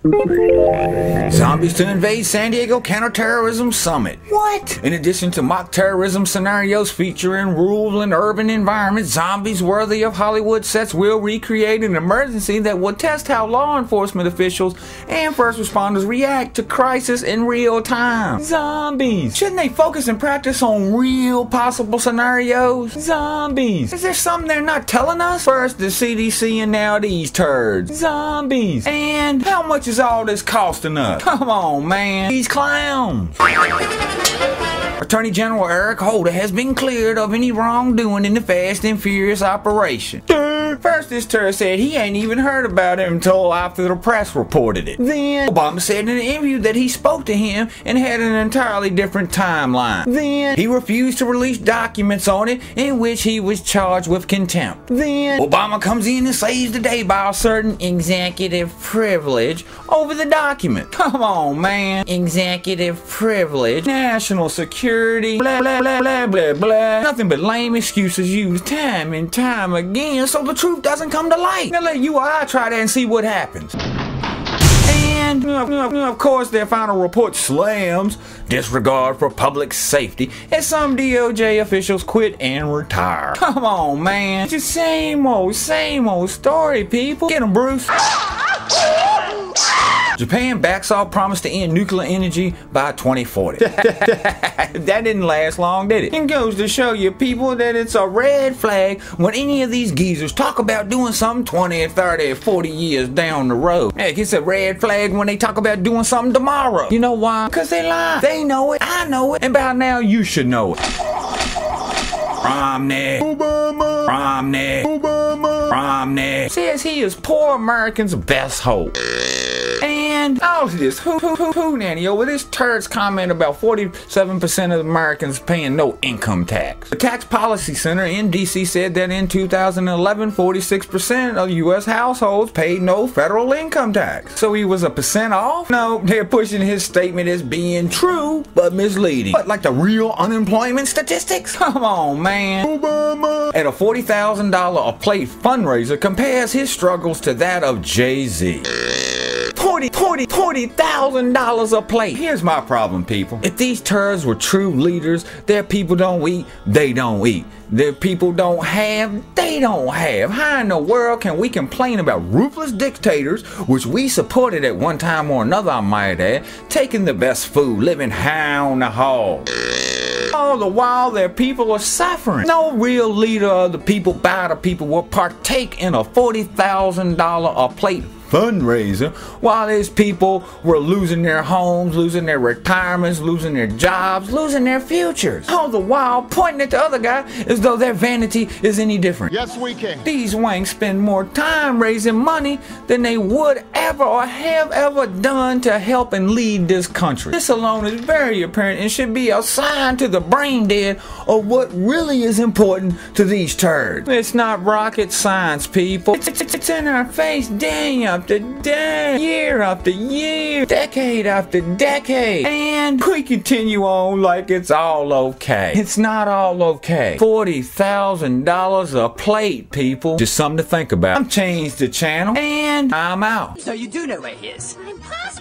Zombies to invade San Diego counterterrorism summit. What? In addition to mock terrorism scenarios featuring rural and urban environments, zombies worthy of Hollywood sets will recreate an emergency that will test how law enforcement officials and first responders react to crisis in real time. Zombies. Shouldn't they focus and practice on real possible scenarios? Zombies. Is there something they're not telling us? First the CDC and now these turds. Zombies. And how much is all this costing us? Come on, man. These clowns. Attorney General Eric Holder has been cleared of any wrongdoing in the Fast and Furious operation. First, this turd said he ain't even heard about it until after the press reported it. Then, Obama said in an interview that he spoke to him and had an entirely different timeline. Then, he refused to release documents on it in which he was charged with contempt. Then, Obama comes in and saves the day by asserting executive privilege over the document. Come on, man. Executive privilege, national security, blah, blah, blah, blah, blah, blah. Nothing but lame excuses used time and time again so the truth doesn't come to light. Now let you or I try that and see what happens. And, of course, their final report slams disregard for public safety as some DOJ officials quit and retire. Come on, man. It's the same old story, people. Get 'em, Bruce. Japan backs off promise to end nuclear energy by 2040. That didn't last long, did it? It goes to show you, people, that it's a red flag when any of these geezers talk about doing something 20, 30, 40 years down the road. Heck, it's a red flag when they talk about doing something tomorrow. You know why? Because they lie. They know it. I know it. And by now, you should know it. Obamney. Obama. Obamney. Obama. Obamney says he is poor Americans' best hope. And all of this nanny over this turd's comment about 47% of Americans paying no income tax. The Tax Policy Center in DC said that in 2011, 46% of U.S. households paid no federal income tax. So he was a percent off? No, they're pushing his statement as being true, but misleading. But like the real unemployment statistics? Come on, man. Obama. At a $40,000 a plate fundraiser compares his struggles to that of Jay-Z. $40,000 a plate. Here's my problem, people. If these turds were true leaders, their people don't eat, they don't eat. Their people don't have, they don't have. How in the world can we complain about ruthless dictators, which we supported at one time or another, I might add, taking the best food, living high on the hog? All the while their people are suffering. No real leader of the people, by the people, will partake in a $40,000 a plate fundraiser while his people were losing their homes, losing their retirements, losing their jobs, losing their futures. All the while pointing at the other guy as though their vanity is any different. Yes, we can. These wanks spend more time raising money than they would ever or have ever done to help and lead this country. This alone is very apparent and should be a sign to the brain dead of what really is important to these turds. It's not rocket science, people. It's in our face day after day, year after year, decade after decade, and we continue on like it's all okay. It's not all okay. $40,000 a plate, people. Just something to think about. I'm ChangeDaChannel, and I'm out. So you do know where he is? Impossible.